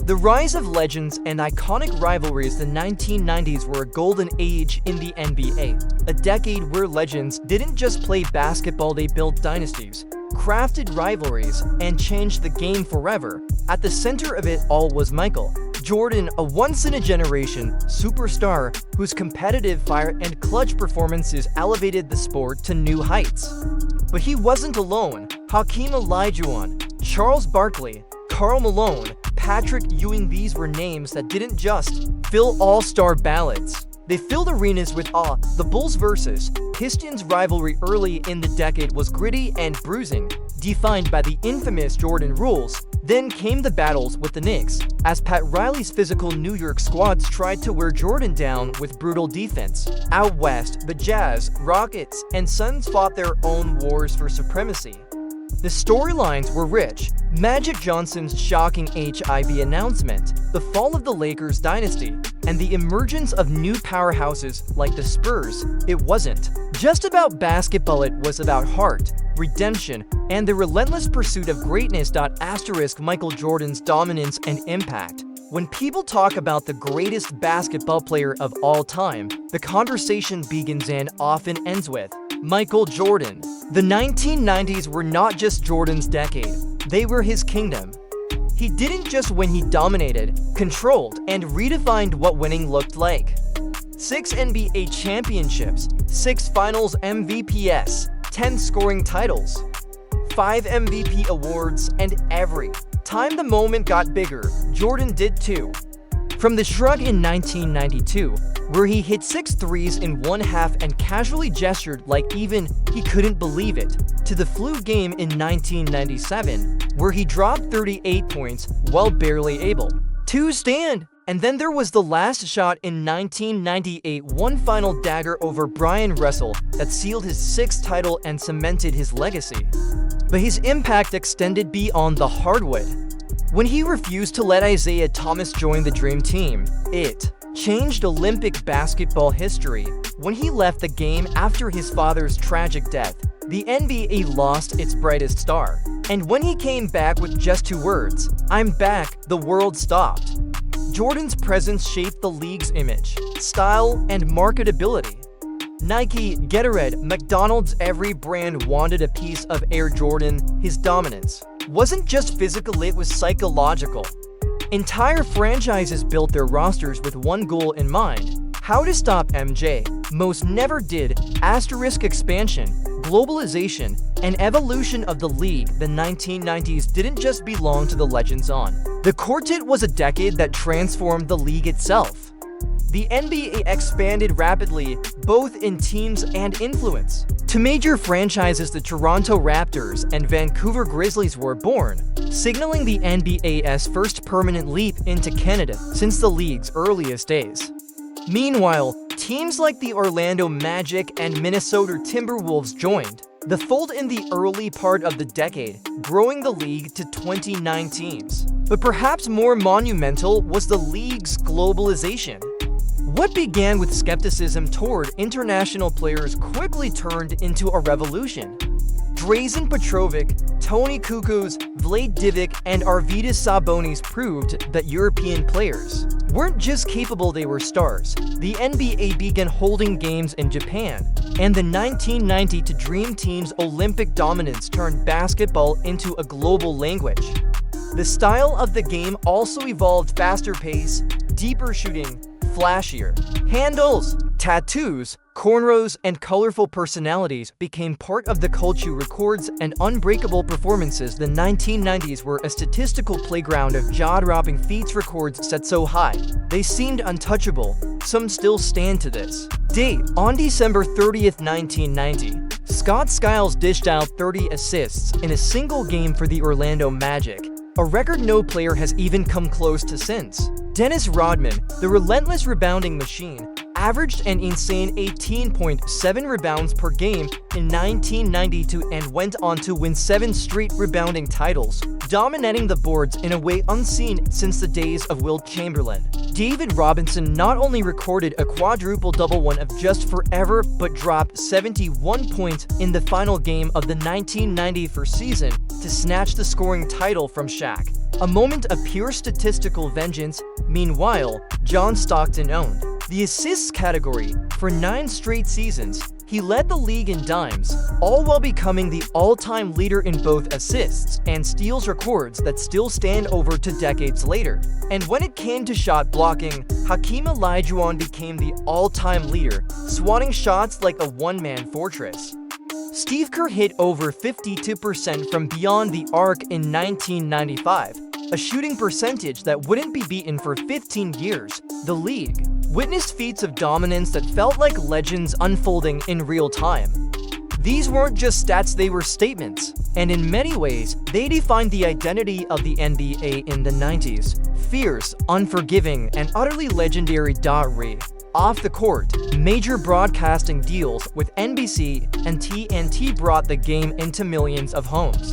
The rise of legends and iconic rivalries. The 1990s were a golden age in the NBA, a decade where legends didn't just play basketball, they built dynasties, crafted rivalries, and changed the game forever. At the center of it all was Michael Jordan, a once-in-a-generation superstar whose competitive fire and clutch performances elevated the sport to new heights. But he wasn't alone. Hakeem Olajuwon, Charles Barkley, Karl Malone, Patrick Ewing, these were names that didn't just fill all-star ballots. They filled arenas with awe. The Bulls vs. Pistons rivalry early in the decade was gritty and bruising, defined by the infamous Jordan rules. Then came the battles with the Knicks, as Pat Riley's physical New York squads tried to wear Jordan down with brutal defense. Out west, the Jazz, Rockets, and Suns fought their own wars for supremacy. The storylines were rich. Magic Johnson's shocking HIV announcement, the fall of the Lakers dynasty, and the emergence of new powerhouses like the Spurs. It wasn't just about basketball, it was about heart, redemption, and the relentless pursuit of greatness. Michael Jordan's dominance and impact. When people talk about the greatest basketball player of all time, the conversation begins and often ends with Michael Jordan. The 1990s were not just Jordan's decade, they were his kingdom. He didn't just win, he dominated, controlled, and redefined what winning looked like. 6 NBA championships, 6 finals MVPs, 10 scoring titles, 5 MVP awards, and every time the moment got bigger, Jordan did too. From the shrug in 1992, where he hit 6 threes in one half and casually gestured like even he couldn't believe it, to the flu game in 1997, where he dropped 38 points while barely able to stand. And then there was the last shot in 1998, one final dagger over Brian Russell that sealed his 6th title and cemented his legacy. But his impact extended beyond the hardwood. When he refused to let Isaiah Thomas join the Dream Team, it changed Olympic basketball history. When he left the game after his father's tragic death, the NBA lost its brightest star. And when he came back with just 2 words, "I'm back," the world stopped. Jordan's presence shaped the league's image, style, and marketability. Nike, Gatorade, McDonald's, every brand wanted a piece of Air Jordan. His dominance wasn't just physical, it was psychological. Entire franchises built their rosters with one goal in mind: how to stop MJ. Most never did. Expansion, globalization, and evolution of the league. The 1990s didn't just belong to the legends on the court, it was a decade that transformed the league itself. The NBA expanded rapidly, both in teams and influence. 2 major franchises, the Toronto Raptors and Vancouver Grizzlies, were born, signaling the NBA's first permanent leap into Canada since the league's earliest days. Meanwhile, teams like the Orlando Magic and Minnesota Timberwolves joined the fold in the early part of the decade, growing the league to 29 teams. But perhaps more monumental was the league's globalization. What began with skepticism toward international players quickly turned into a revolution. Drazen Petrovic, Toni Kukoc, Vlade Divac, and Arvydas Sabonis proved that European players weren't just capable, they were stars. The NBA began holding games in Japan, and the 1990 to Dream Team's Olympic dominance turned basketball into a global language. The style of the game also evolved: faster pace, deeper shooting, flashier handles, tattoos, cornrows, and colorful personalities became part of the culture. Records and unbreakable performances. The 1990s were a statistical playground of jaw-dropping feats. Records set so high they seemed untouchable. Some still stand to this date. On December 30th, 1990, Scott Skiles dished out 30 assists in a single game for the Orlando Magic, a record no player has even come close to since. Dennis Rodman, the relentless rebounding machine, averaged an insane 18.7 rebounds per game in 1992 and went on to win 7 straight rebounding titles, dominating the boards in a way unseen since the days of Wilt Chamberlain. David Robinson not only recorded a quadruple-double, one of just forever, but dropped 71 points in the final game of the 1994 season to snatch the scoring title from Shaq. A moment of pure statistical vengeance. Meanwhile, John Stockton owned the assists category for 9 straight seasons. He led the league in dimes, all while becoming the all-time leader in both assists and steals, records that still stand over 2 decades later. And when it came to shot blocking, Hakeem Olajuwon became the all-time leader, swatting shots like a one-man fortress. Steve Kerr hit over 52% from beyond the arc in 1995, a shooting percentage that wouldn't be beaten for 15 years. The league witnessed feats of dominance that felt like legends unfolding in real time. These weren't just stats, they were statements, and in many ways, they defined the identity of the NBA in the 90s. Fierce, unforgiving, and utterly legendary. Off the court, major broadcasting deals with NBC and TNT brought the game into millions of homes.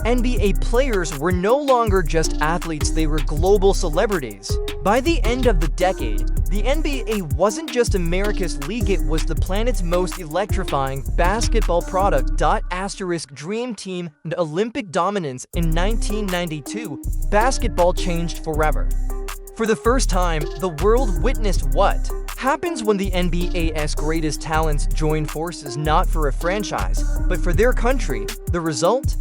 NBA players were no longer just athletes, they were global celebrities. By the end of the decade, the NBA wasn't just America's league, it was the planet's most electrifying basketball product. Dream team and Olympic dominance. In 1992, basketball changed forever. For the first time, the world witnessed what happens when the NBA's greatest talents join forces, not for a franchise, but for their country. The result?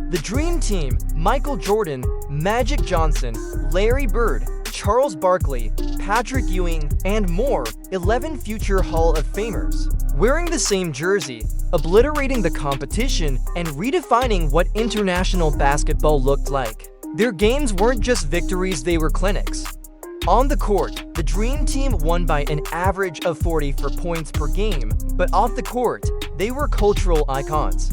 The Dream Team: Michael Jordan, Magic Johnson, Larry Bird, Charles Barkley, Patrick Ewing, and more. 11 future Hall of Famers wearing the same jersey, obliterating the competition and redefining what international basketball looked like. Their games weren't just victories, they were clinics. On the court, the Dream Team won by an average of 44 points per game, but off the court, they were cultural icons.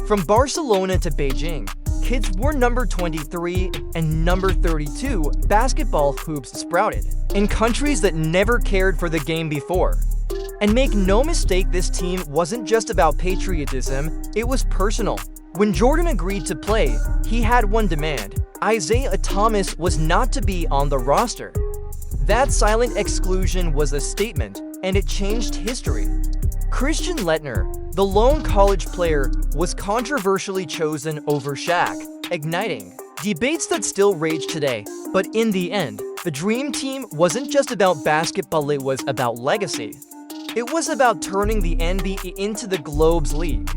From Barcelona to Beijing, kids wore number 23 and number 32. Basketball hoops sprouted in countries that never cared for the game before. And make no mistake, this team wasn't just about patriotism, it was personal. When Jordan agreed to play, he had one demand: Isaiah Thomas was not to be on the roster. That silent exclusion was a statement, and it changed history. Christian Laettner, the lone college player, was controversially chosen over Shaq, igniting debates that still rage today. But in the end, the Dream Team wasn't just about basketball, it was about legacy. It was about turning the NBA into the globe's league.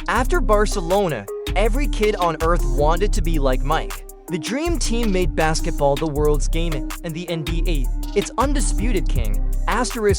After Barcelona, every kid on earth wanted to be like Mike. The Dream Team made basketball the world's game, and the NBA its undisputed king.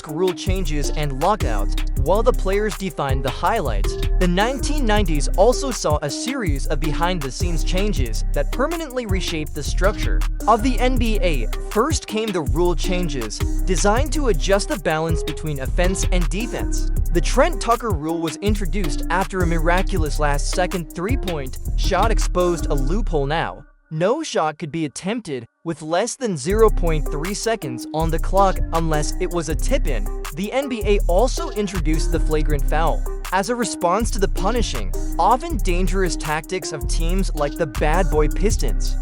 Rule changes and lockouts, while the players defined the highlights. The 1990s also saw a series of behind-the-scenes changes that permanently reshaped the structure of the NBA. First came the rule changes, designed to adjust the balance between offense and defense. The Trent Tucker rule was introduced after a miraculous last-second three-point shot exposed a loophole. Now, no shot could be attempted with less than 0.3 seconds on the clock unless it was a tip-in. The NBA also introduced the flagrant foul as a response to the punishing, often dangerous tactics of teams like the bad boy Pistons.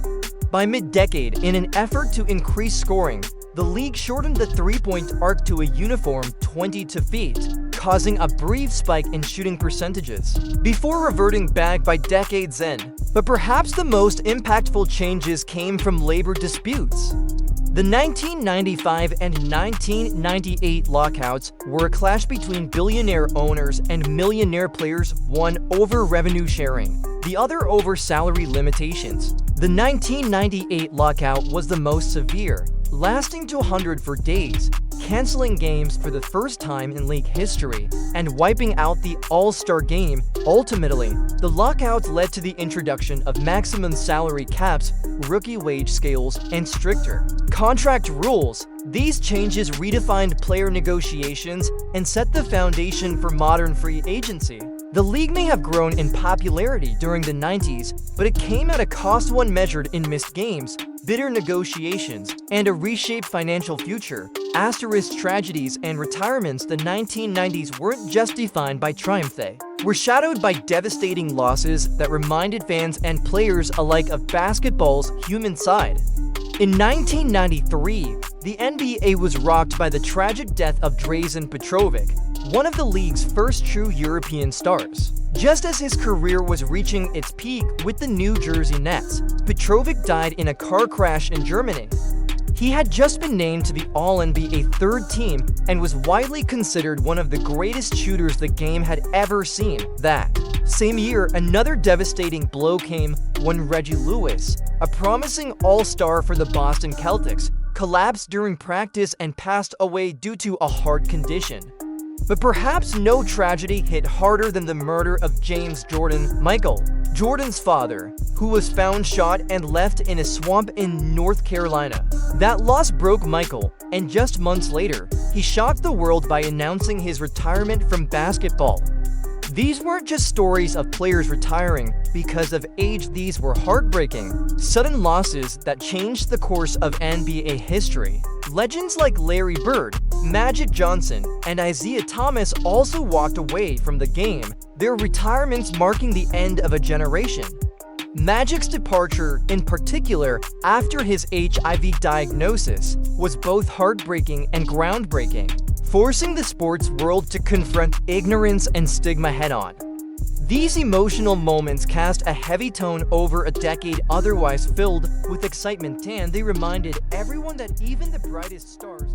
By mid-decade, in an effort to increase scoring, the league shortened the three-point arc to a uniform 22 feet, causing a brief spike in shooting percentages, before reverting back by decade's end. But perhaps the most impactful changes came from labor disputes. The 1995 and 1998 lockouts were a clash between billionaire owners and millionaire players, one over revenue sharing, the other over salary limitations. The 1998 lockout was the most severe, lasting to 100 for days, canceling games for the first time in league history, and wiping out the All-Star game. Ultimately, the lockouts led to the introduction of maximum salary caps, rookie wage scales, and stricter contract rules. These changes redefined player negotiations and set the foundation for modern free agency. The league may have grown in popularity during the 90s, but it came at a cost, one measured in missed games, bitter negotiations, and a reshaped financial future. Tragedies and retirements. The 1990s weren't just defined by triumph, they were shadowed by devastating losses that reminded fans and players alike of basketball's human side. In 1993, the NBA was rocked by the tragic death of Drazen Petrovic, one of the league's first true European stars. Just as his career was reaching its peak with the New Jersey Nets, Petrovic died in a car crash in Germany. He had just been named to the All-NBA third team and was widely considered one of the greatest shooters the game had ever seen. That same year, another devastating blow came when Reggie Lewis, a promising all-star for the Boston Celtics, collapsed during practice and passed away due to a heart condition. But perhaps no tragedy hit harder than the murder of James Michael Jordan's father, who was found shot and left in a swamp in North Carolina. That loss broke Michael, and just months later, he shocked the world by announcing his retirement from basketball. These weren't just stories of players retiring because of age, these were heartbreaking, sudden losses that changed the course of NBA history. Legends like Larry Bird, Magic Johnson, and Isaiah Thomas also walked away from the game, their retirements marking the end of a generation. Magic's departure, in particular after his HIV diagnosis, was both heartbreaking and groundbreaking, forcing the sports world to confront ignorance and stigma head-on. These emotional moments cast a heavy tone over a decade otherwise filled with excitement, and they reminded everyone that even the brightest stars